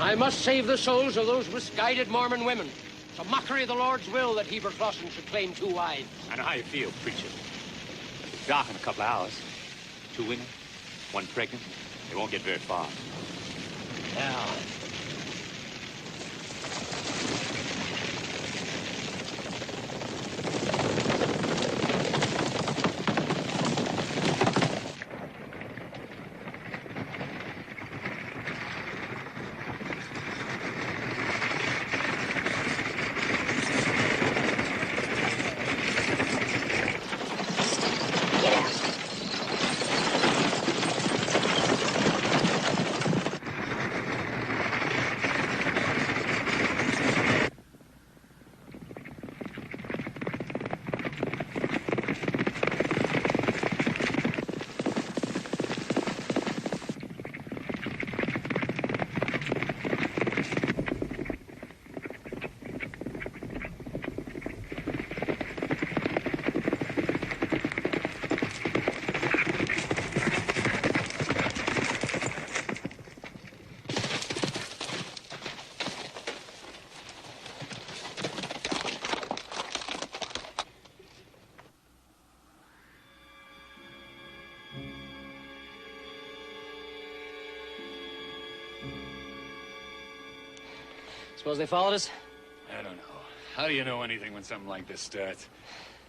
I must save the souls of those misguided Mormon women. It's a mockery of the Lord's will that Heber Clausen should claim 2 wives. I know how you feel, preacher. It's dark in a couple of hours. 2 women, 1 pregnant. They won't get very far. Yeah. Suppose they followed us? I don't know. How do you know anything when something like this starts?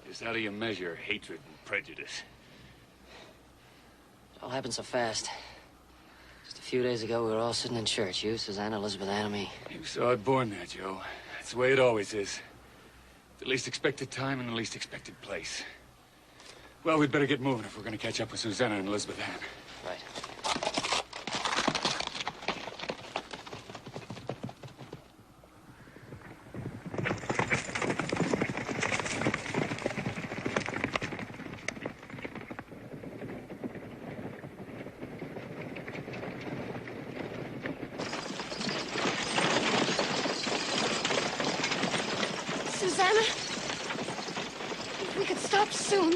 Just how do you measure hatred and prejudice? It all happened so fast. Just a few days ago, we were all sitting in church. You, Susanna, Elizabeth, Ann, and me. You saw it born there, Joe. That's the way it always is. The least expected time and the least expected place. Well, we'd better get moving if we're going to catch up with Susanna and Elizabeth Ann. Right. Susanna, if we could stop soon.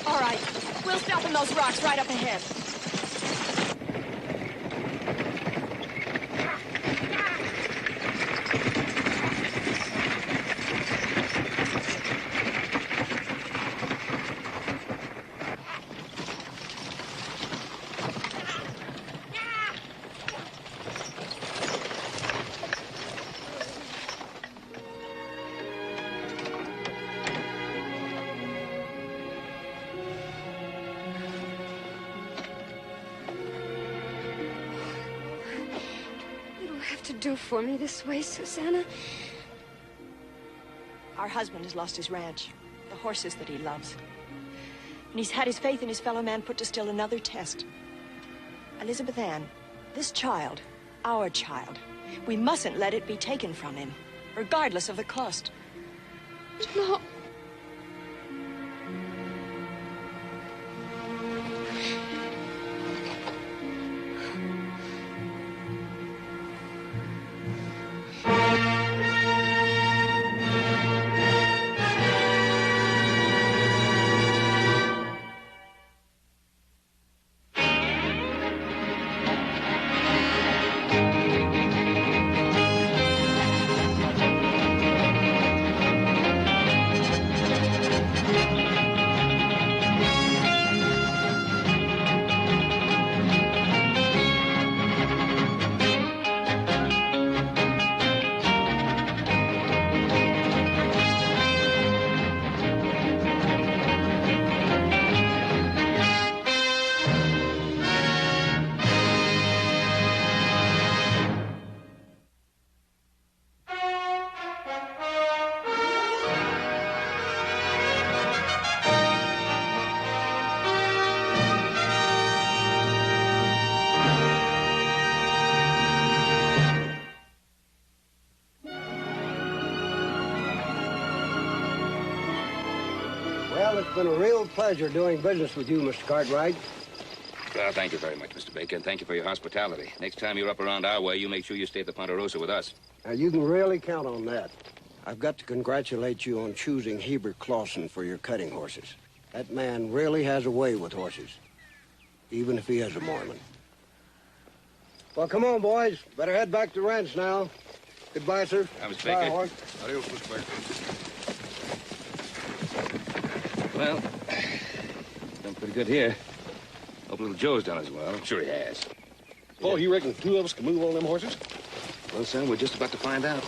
All right, we'll stop in those rocks right up ahead. Do for me this way, Susanna. Our husband has lost his ranch, the horses that he loves. And he's had his faith in his fellow man put to still another test. Elizabeth Ann, this child, our child, we mustn't let it be taken from him, regardless of the cost. No. Well, it's been a real pleasure doing business with you, Mr. Cartwright. Well, thank you very much, Mr. Baker, and thank you for your hospitality. Next time you're up around our way, you make sure you stay at the Ponderosa with us. Now, you can really count on that. I've got to congratulate you on choosing Heber Clausen for your cutting horses. That man really has a way with horses, even if he is a Mormon. Well, come on, boys. Better head back to the ranch now. Goodbye, sir. Mr. Bye, Baker. Hort. Adios, Mr. Baker. Well, done pretty good here. Hope little Joe's done as well. I'm sure he has. Paul, you reckon two of us can move all them horses? Well, son, we're just about to find out.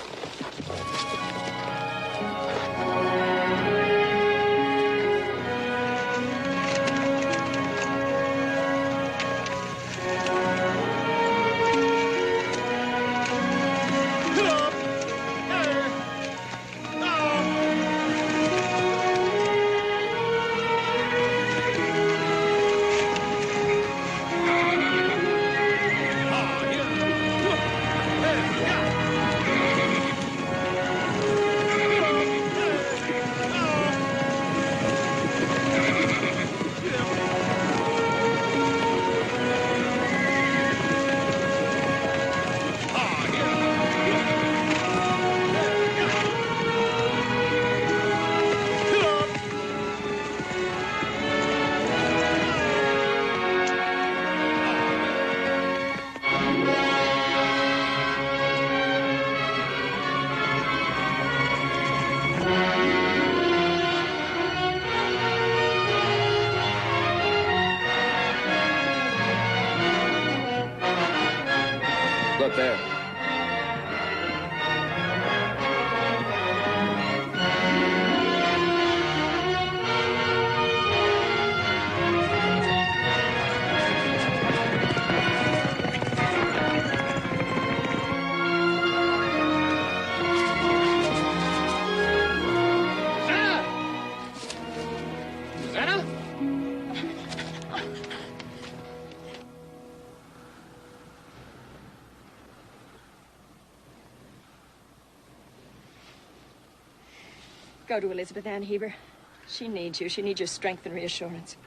Look there. Susanna? Go to Elizabeth Ann Heber. She needs you. She needs your strength and reassurance.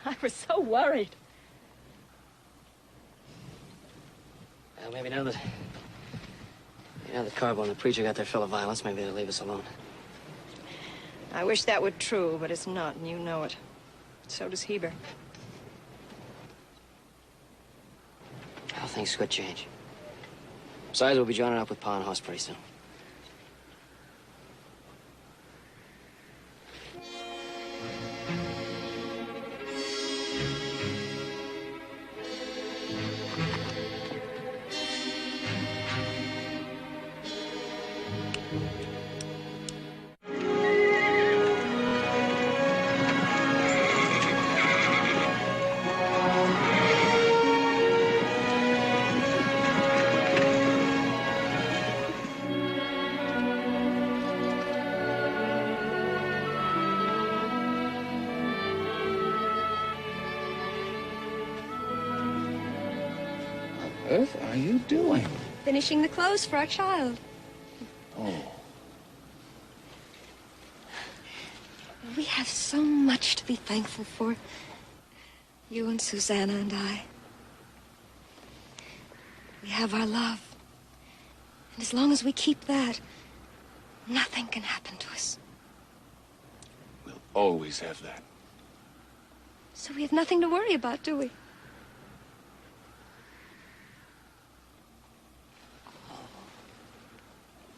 I was so worried. Well, maybe now that Carbo and the preacher got their fill of violence, maybe they'll leave us alone. I wish that were true, but it's not, and you know it. So does Heber. Well, things could change. Besides, we'll be joining up with Pa and Hoss pretty soon. What on earth are you doing? Finishing the clothes for our child. Oh. We have so much to be thankful for. You and Susanna and I. We have our love. And as long as we keep that, nothing can happen to us. We'll always have that. So we have nothing to worry about, do we?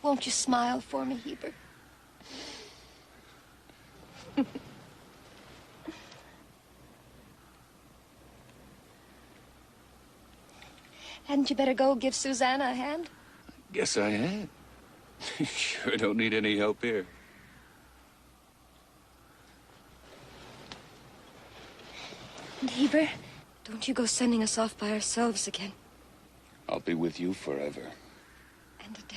Won't you smile for me, Heber? Hadn't you better go give Susanna a hand? Guess I had. Sure don't need any help here. And Heber, don't you go sending us off by ourselves again. I'll be with you forever. And a day.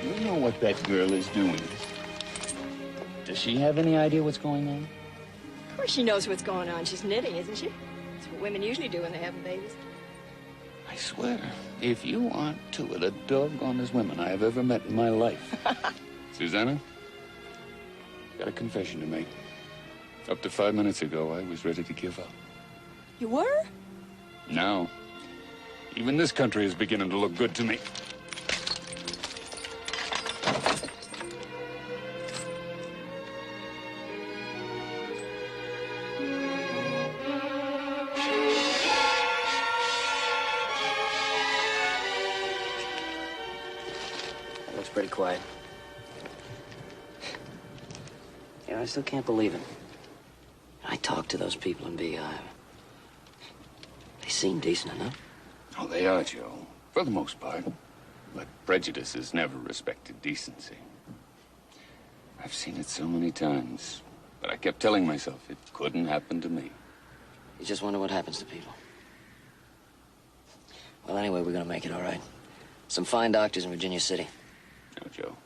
You know what that girl is doing. Does she have any idea what's going on? Of course she knows what's going on. She's knitting, isn't she? That's what women usually do when they have babies. I swear, if you aren't two of the doggonest women I have ever met in my life. Susanna, got a confession to make. Up to 5 minutes ago, I was ready to give up. You were? Now, Even this country is beginning to look good to me. It looks pretty quiet. You know, I still can't believe it. I talked to those people in Beehive. They seem decent enough. Oh, they are, Joe. For the most part. But prejudice has never respected decency. I've seen it so many times. But I kept telling myself it couldn't happen to me. You just wonder what happens to people. Well, anyway, we're gonna make it all right. Some fine doctors in Virginia City. No, Joe.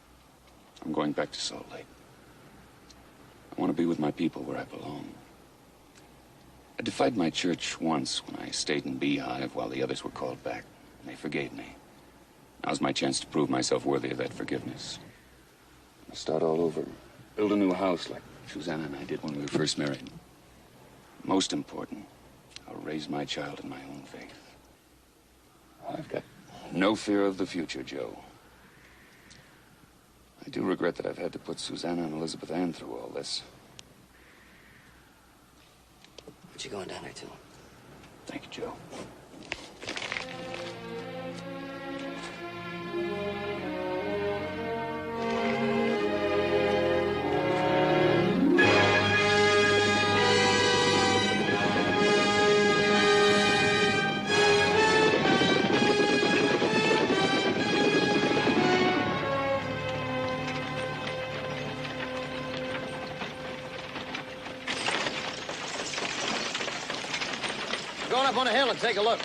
I'm going back to Salt Lake. I want to be with my people where I belong. I defied my church once when I stayed in Beehive while the others were called back. And they forgave me. Now's my chance to prove myself worthy of that forgiveness. I'll start all over. Build a new house like Susanna and I did when we were first married. Most important, I'll raise my child in my own faith. I've got no fear of the future, Joe. I do regret that I've had to put Susanna and Elizabeth Ann through all this. What you going down there to? Thank you, Joe. Going up on a hill and take a look.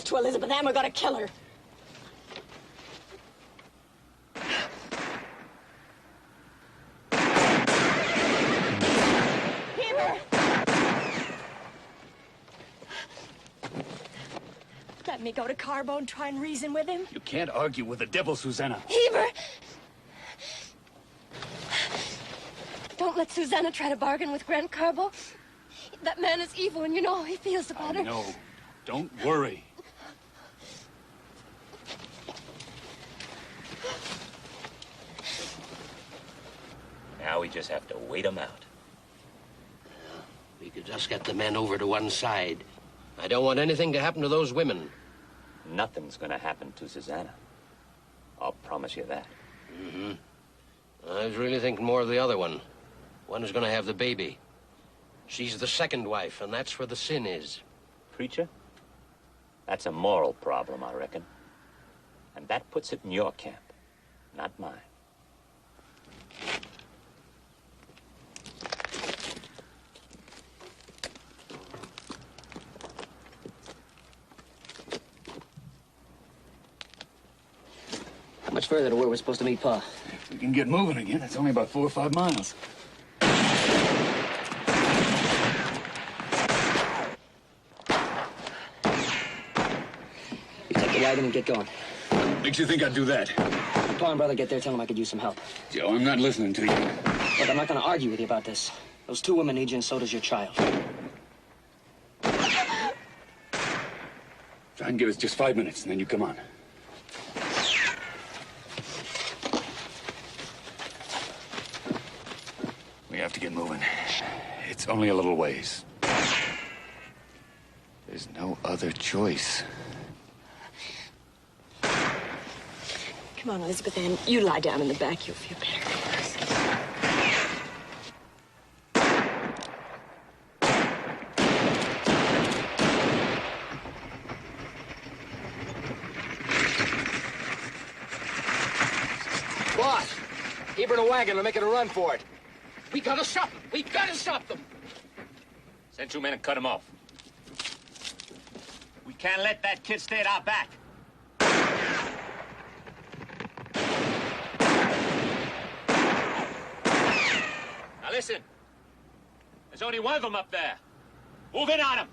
to Elizabeth Ann. We're gonna kill her. Heber! Let me go to Carbo and try and reason with him. You can't argue with the devil, Susanna. Heber! Don't let Susanna try to bargain with Grant Carbo. That man is evil, and you know how he feels about her. I know. Don't worry. Now we just have to wait them out. We could just get the men over to one side. I don't want anything to happen to those women. Nothing's gonna happen to Susanna. I'll promise you that. Mm-hmm. I was really thinking more of the other one. One who's gonna have the baby. She's the second wife, and that's where the sin is. Preacher, that's a moral problem, I reckon. And that puts it in your camp, not mine. How much further to where we're supposed to meet Pa? If we can get moving again, it's only about 4 or 5 miles. You take the wagon and get going. Makes you think I'd do that? When Pa and Brother get there, tell them I could use some help. Joe, I'm not listening to you. Look, I'm not gonna argue with you about this. Those 2 women need you, and so does your child. Try and give us just 5 minutes, and then you come on. We have to get moving. It's only a little ways. There's no other choice. Come on, Elizabeth Ann. You lie down in the back. You'll feel better. Boss! Heber in a wagon. They're making a run for it. We gotta stop them. We gotta stop them. Send 2 men and cut him off. We can't let that kid stay at our back. Now listen. There's only one of them up there. Move in on him.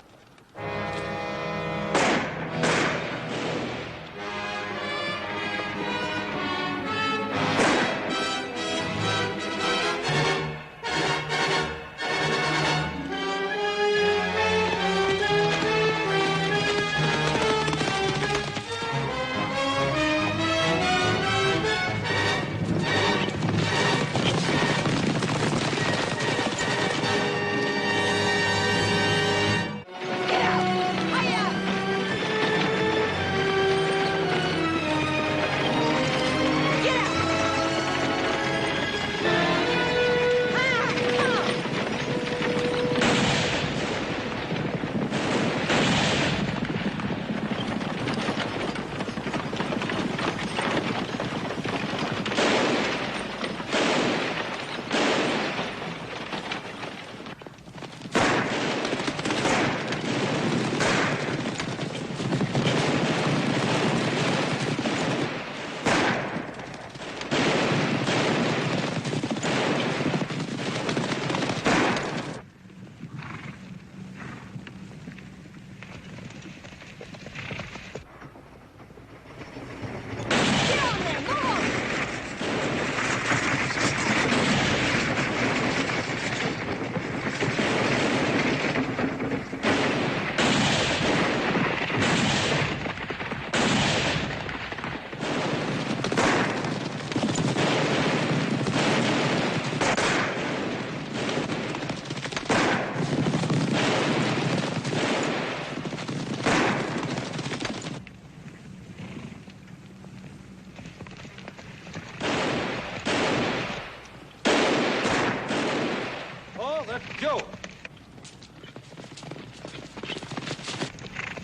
Joe!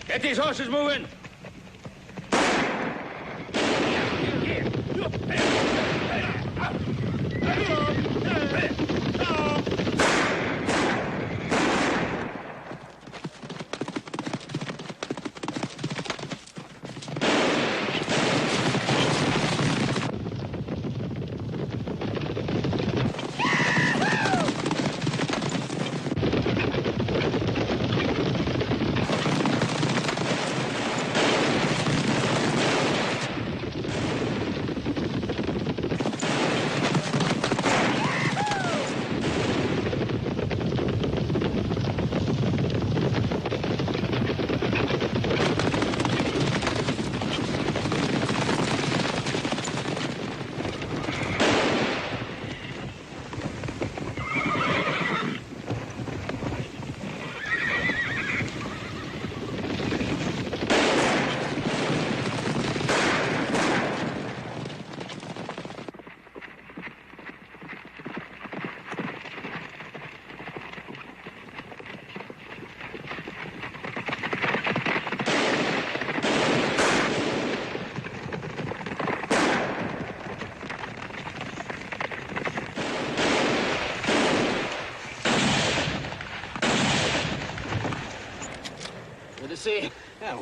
Get these horses moving!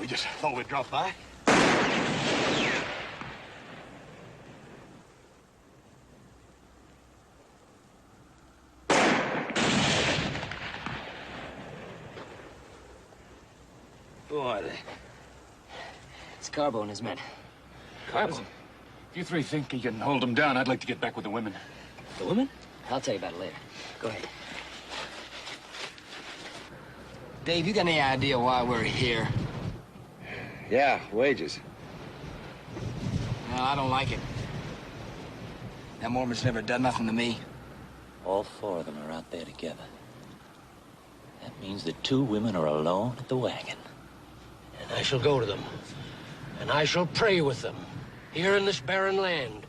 We just thought we'd drop by. Who are they? It's Carbo and his men. Carbo? If you three think you can hold them down, I'd like to get back with the women. The women? I'll tell you about it later. Go ahead. Dave, you got any idea why we're here? Yeah, wages. No, I don't like it. That Mormon's never done nothing to me. All four of them are out there together. That means the two women are alone at the wagon. And I shall go to them. And I shall pray with them. Here in this barren land.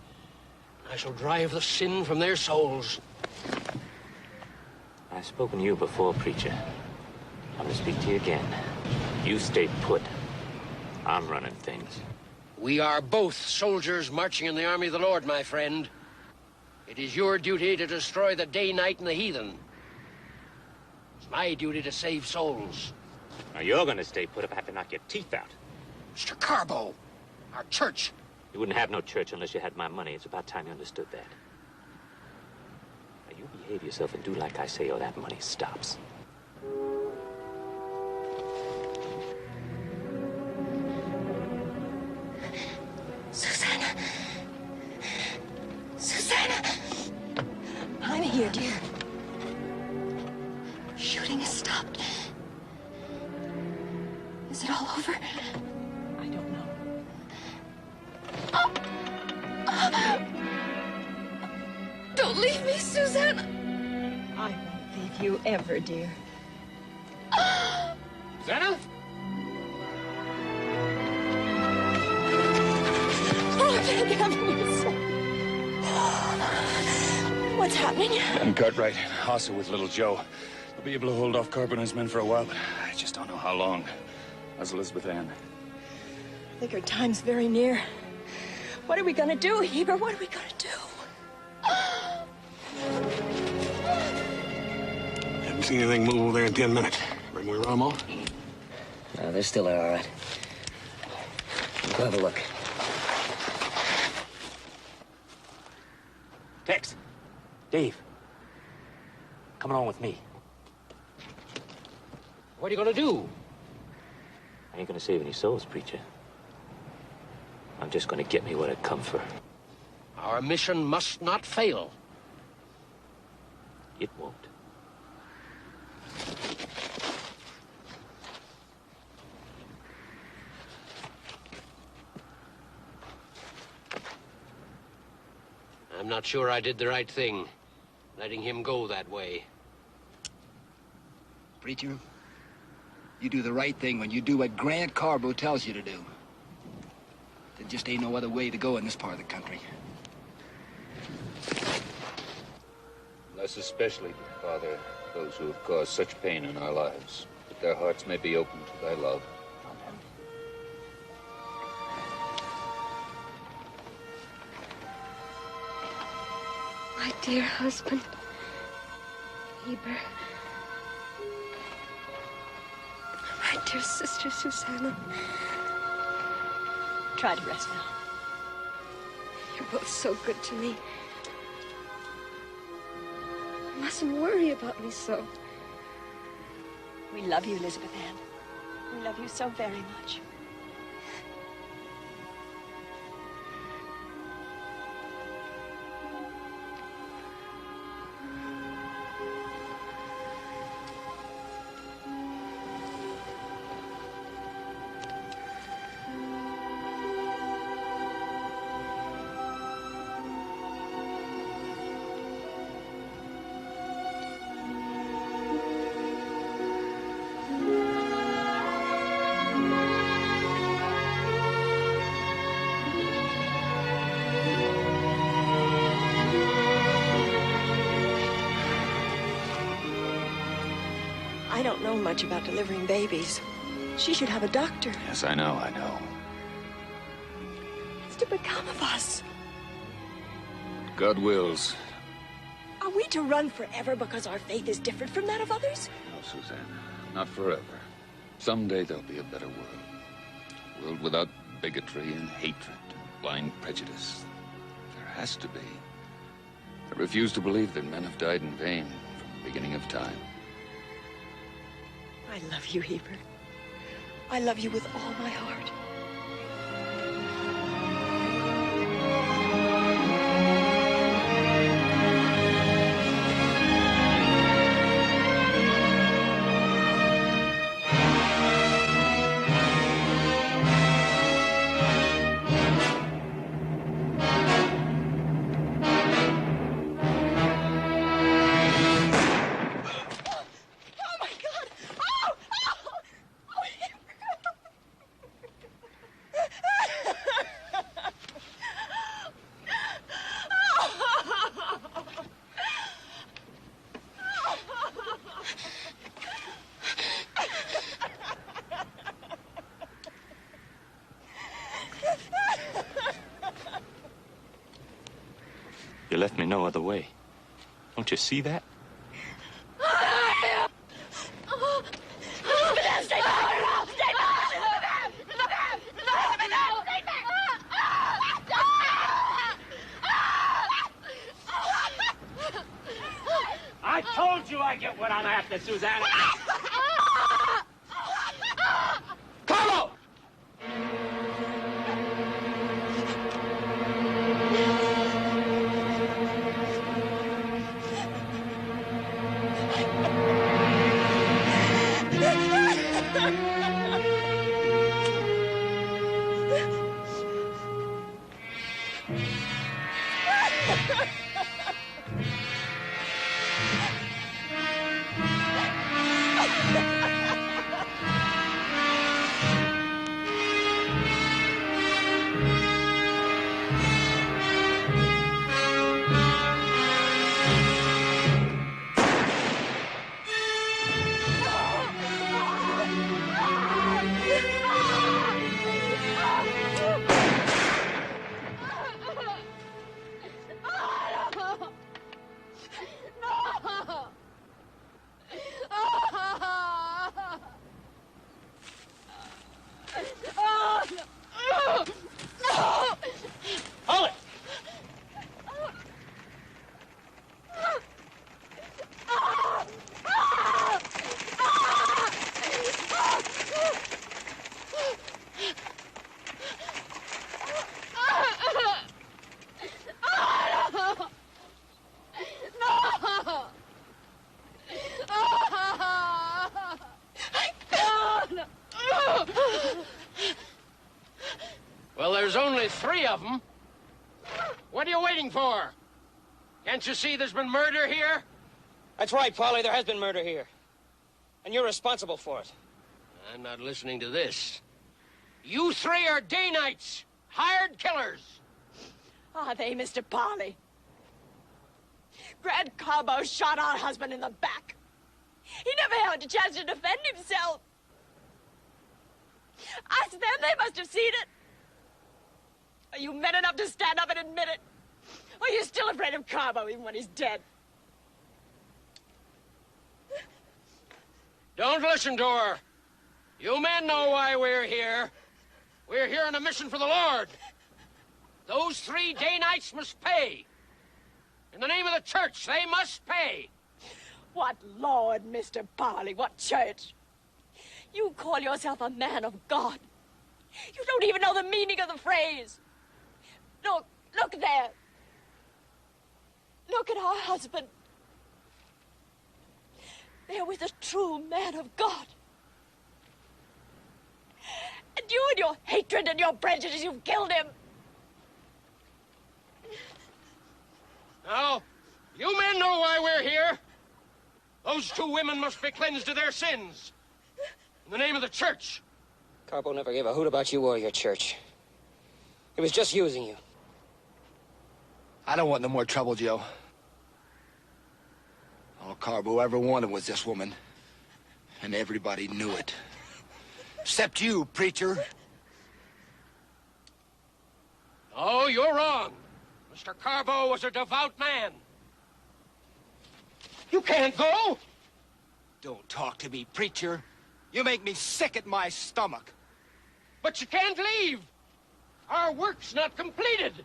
I shall drive the sin from their souls. I've spoken to you before, preacher. I'm gonna speak to you again. You stay put. I'm running things. We are both soldiers marching in the army of the Lord, my friend. It is your duty to destroy the day-night and the heathen. It's my duty to save souls. Now, you're gonna stay put if I have to knock your teeth out. Mr. Carbo, our church. You wouldn't have no church unless you had my money. It's about time you understood that. Now, you behave yourself and do like I say, or that money stops. Susanna. Susanna. I'm here, dear. Shooting has stopped. Is it all over? I don't know. Don't leave me, Susanna. I won't leave you ever, dear. Susanna? Oh, thank heavens. What's happening? Ben Cartwright, Hossa with little Joe. They'll be able to hold off Carbo and his men for a while, but I just don't know how long. How's Elizabeth Ann? I think our time's very near. What are we gonna do, Heber? What are we gonna do? Haven't seen anything move over there in 10 minutes. Reckon we run them off? No, they're still there, all right. Go have a look. Tex! Dave! Come along with me. What are you gonna do? I ain't gonna save any souls, preacher. I'm just gonna get me what I come for. Our mission must not fail. It won't. I'm not sure I did the right thing, letting him go that way. Preacher, you do the right thing when you do what Grant Carbo tells you to do. There just ain't no other way to go in this part of the country. Less especially, Father, those who have caused such pain in our lives, that their hearts may be open to thy love. Amen. My dear husband, Heber. My dear sister, Susanna. Try to rest now. You're both so good to me. You mustn't worry about me so. We love you, Elizabeth Ann. We love you so very much. I don't know much about delivering babies. She should have a doctor. Yes, I know, I know. What's to become of us? God wills. Are we to run forever because our faith is different from that of others? No, Susanna, not forever. Someday there'll be a better world. A world without bigotry and hatred, blind prejudice. There has to be. I refuse to believe that men have died in vain from the beginning of time. I love you, Heber. I love you with all my heart. You left me no other way. Don't you see that? I told you I get what I'm after, Susanna. Carlo! Hold it! Well, there's only 3 of them. What are you waiting for? Can't you see there's been murder here? That's right, Polly. There has been murder here. And you're responsible for it. I'm not listening to this. You 3 are day-nights, hired killers. Are they, Mr. Parley? Grant Carbo shot our husband in the back. He never had a chance to defend himself. Ask them, they must have seen it. Are you men enough to stand up and admit it? Or are you still afraid of Carbo even when he's dead? Don't listen to her. You men know why we're here. We're here on a mission for the Lord. Those 3 day-nights must pay. In the name of the church, they must pay. What Lord, Mr. Parley? What church? You call yourself a man of God. You don't even know the meaning of the phrase. Look there. Look at our husband. There was a true man of God. And you and your hatred and your prejudice, you've killed him. Now, you men know why we're here. Those 2 women must be cleansed of their sins. In the name of the church. Carbo never gave a hoot about you or your church. He was just using you. I don't want no more trouble, Joe. All Carbo ever wanted was this woman. And everybody knew it. Except you, preacher. Oh, you're wrong. Mr. Carbo was a devout man. You can't go. Don't talk to me, preacher. You make me sick at my stomach. But you can't leave. Our work's not completed.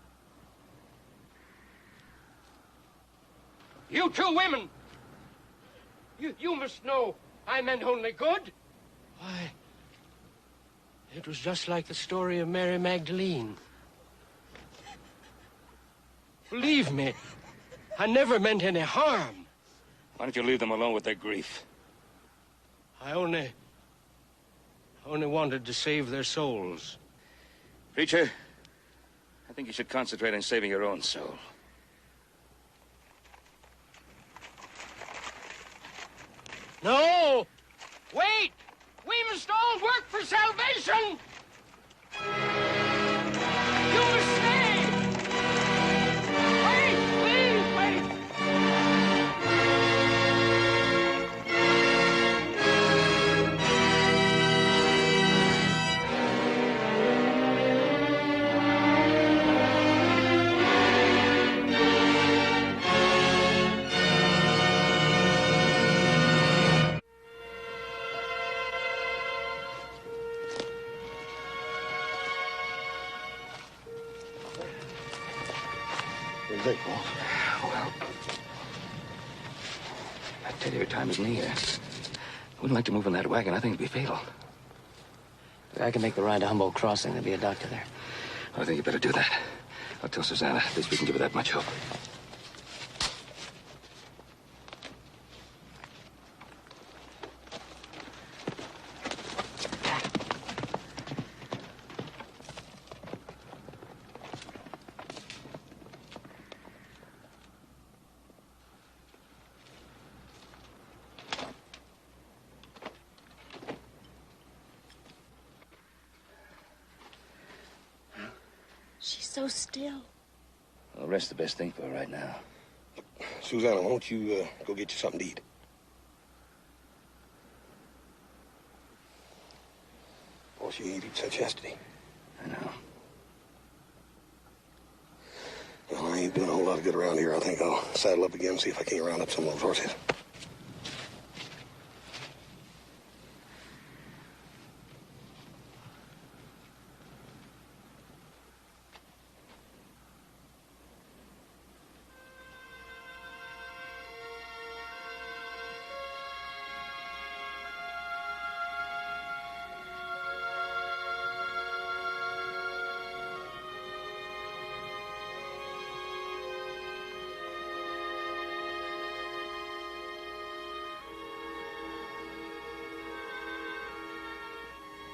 You two women, you must know I meant only good. Why, it was just like the story of Mary Magdalene. Believe me, I never meant any harm. Why don't you leave them alone with their grief? I only wanted to save their souls. Preacher, I think you should concentrate on saving your own soul. No! Wait! We must all work for salvation! You must stay! Wait! Please, wait! What do you think, Paul? Well, I tell you, your time is near. I wouldn't like to move in that wagon. I think it'd be fatal. I can make the ride to Humboldt Crossing. There'll be a doctor there. I think you better do that. I'll tell Susanna. At least we can give her that much hope. She's so still. Well, rest's the best thing for her right now. Susanna, why don't you go get you something to eat? Well, she ain't eaten since yesterday. I know. Well, I ain't doing a whole lot of good around here. I think I'll saddle up again and see if I can't round up some of those horses.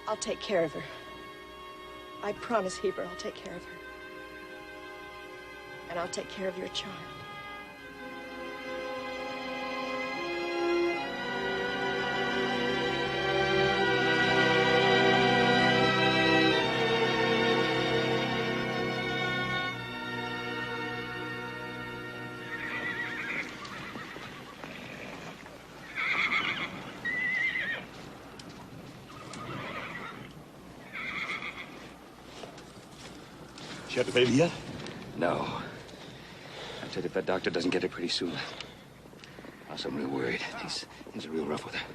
I'll take care of her. I promise, Heber, I'll take care of her. And I'll take care of your child. She had the baby yet? No. I tell you, if that doctor doesn't get her pretty soon, I'm real worried. Things are real rough with her.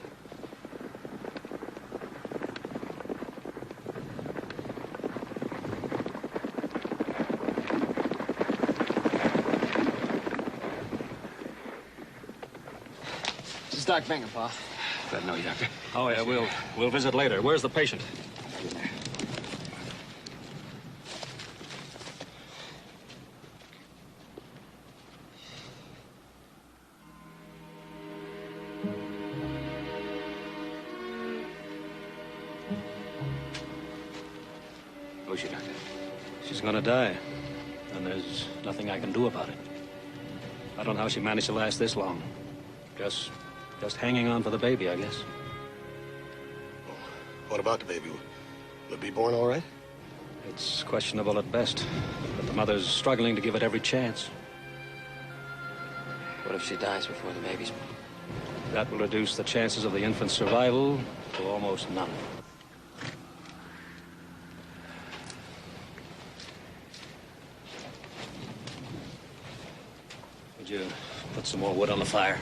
This is Doc Bingham, Pa. Glad to know you, Doctor. Oh, yeah, we'll visit later. Where's the patient? Right in there. Who's she, Doctor? She's gonna die, and there's nothing I can do about it. I don't know how she managed to last this long. Just hanging on for the baby, I guess. What about the baby? Will it be born all right? It's questionable at best, but the mother's struggling to give it every chance. What if she dies before the baby's born? That will reduce the chances of the infant's survival to almost none. Would you put some more wood on the fire?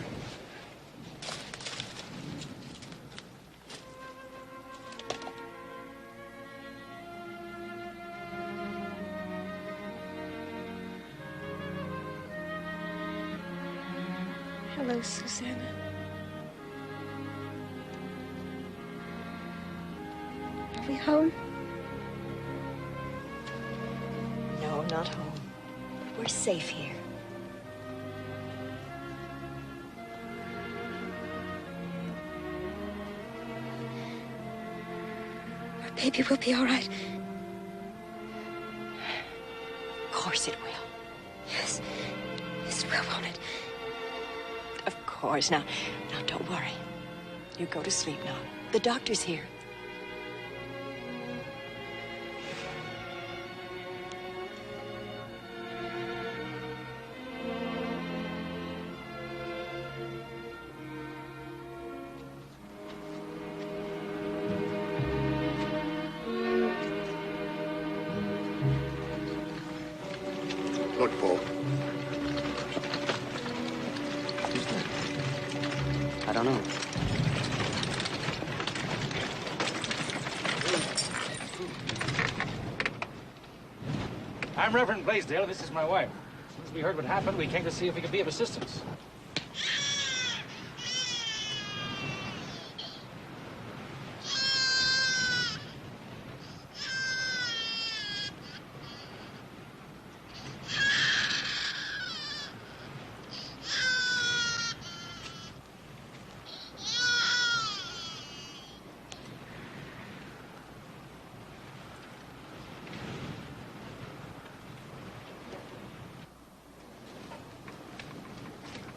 Hello, Susanna. Are we home? No, not home. But we're safe here. Our baby will be all right. Of course it will. Yes. Yes, it will, won't it? Of course. Now, don't worry. You go to sleep now. The doctor's here. Look, Paul. Who's that? I don't know. I'm Reverend Blaisdell. This is my wife. As soon as we heard what happened, we came to see if we could be of assistance.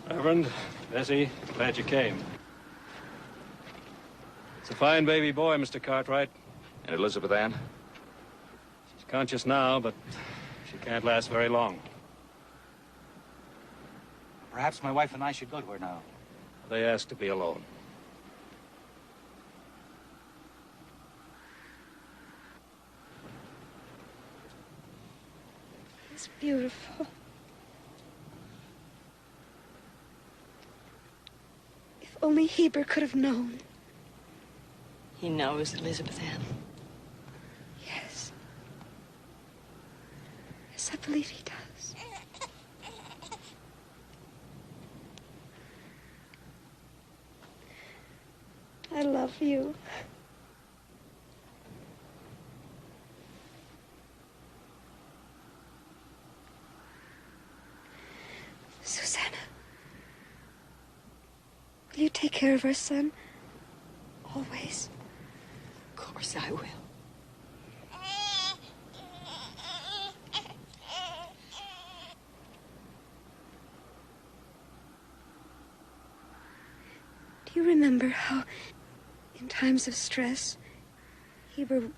Reverend, Bessie, glad you came. It's a fine baby boy, Mr. Cartwright. And Elizabeth Ann? She's conscious now, but she can't last very long. Perhaps my wife and I should go to her now. They asked to be alone. It's beautiful. If only Heber could have known. He knows, Elizabeth Ann. Yes. Yes, I believe he does. I love you. Susanna, will you take care of our son? Always. Of course I will. Do you remember how, in times of stress, Heber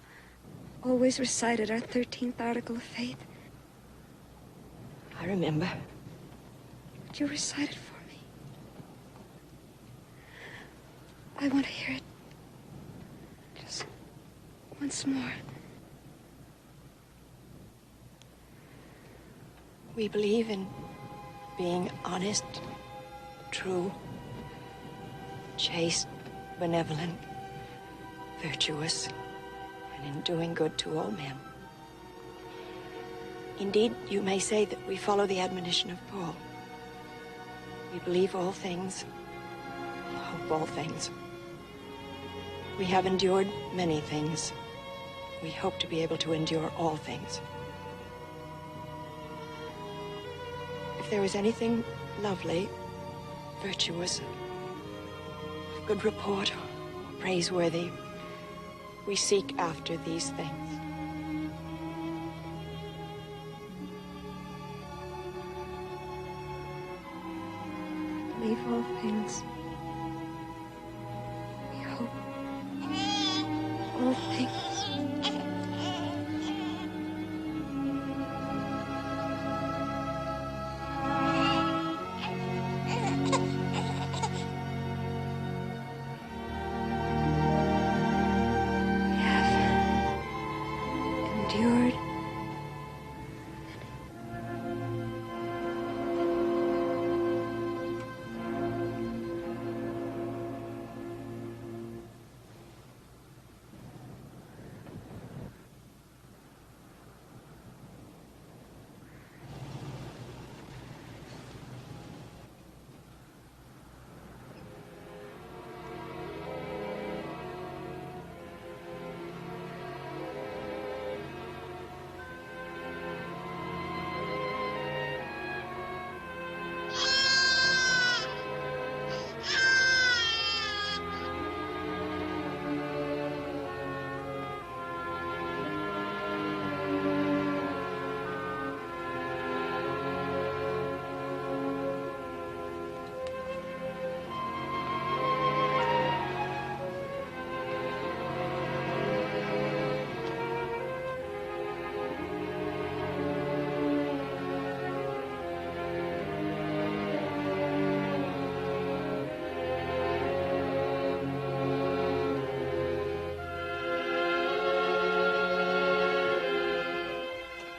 always recited our 13th article of faith? I remember. Would you recite it for me? I want to hear it. Just once more. We believe in being honest, true, chaste, benevolent, virtuous, and in doing good to all men. Indeed, you may say that we follow the admonition of Paul. We believe all things, hope all things. We have endured many things. We hope to be able to endure all things. If there is anything lovely, virtuous, of good report, or praiseworthy, we seek after these things. Believe all things. We hope all things. Endured.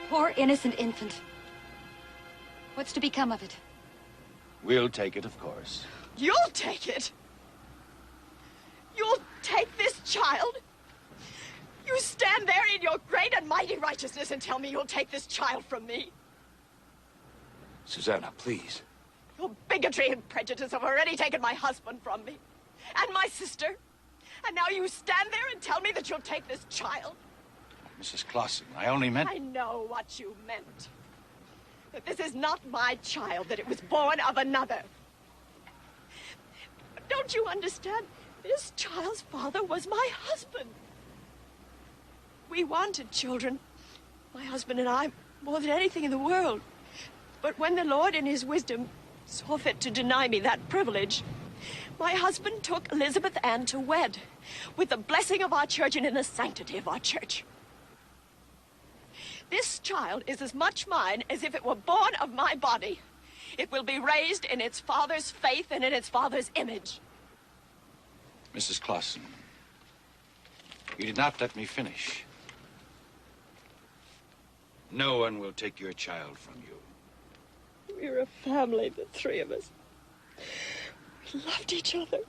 Poor innocent infant. What's to become of it? We'll take it, of course. You'll take it? You'll take this child? You stand there in your great and mighty righteousness and tell me you'll take this child from me? Susanna, please. Your bigotry and prejudice have already taken my husband from me. And my sister. And now you stand there and tell me that you'll take this child? Mrs. Clausen, I only meant... I know what you meant. That this is not my child, that it was born of another. But don't you understand? This child's father was my husband. We wanted children, my husband and I, more than anything in the world. But when the Lord, in his wisdom, saw fit to deny me that privilege, my husband took Elizabeth Ann to wed, with the blessing of our church and in the sanctity of our church. This child is as much mine as if it were born of my body. It will be raised in its father's faith and in its father's image. Mrs. Clausen, you did not let me finish. No one will take your child from you. We're a family, the three of us. We loved each other.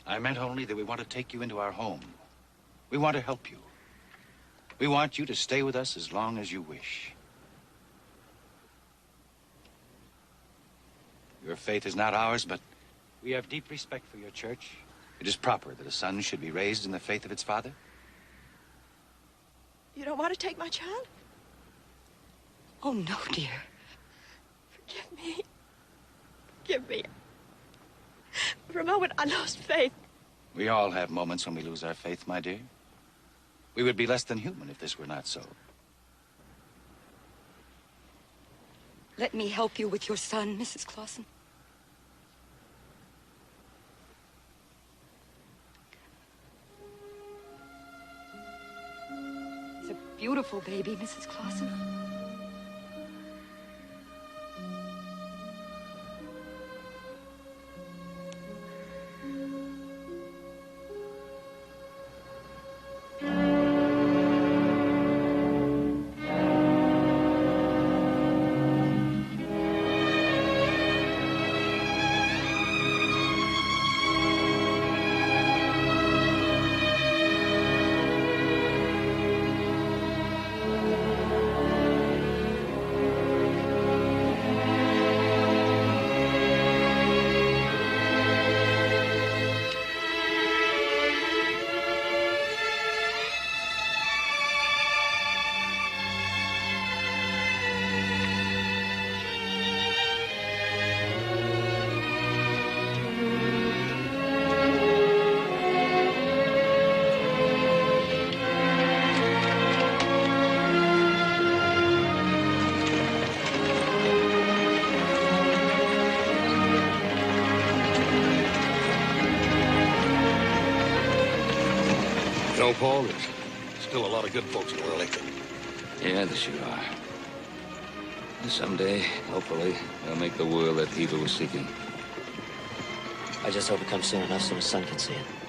I meant only that we want to take you into our home. We want to help you. We want you to stay with us as long as you wish. Your faith is not ours, but we have deep respect for your church. It is proper that a son should be raised in the faith of its father. You don't want to take my child? Oh, no, dear. Forgive me. Forgive me. For a moment, I lost faith. We all have moments when we lose our faith, my dear. We would be less than human if this were not so. Let me help you with your son, Mrs. Clausen. He's a beautiful baby, Mrs. Clausen. You know, Paul, there's still a lot of good folks in the world, ain't there? Yeah, there sure are. And someday, hopefully, they'll make the world that Eva was seeking. I just hope it comes soon enough so his son can see it.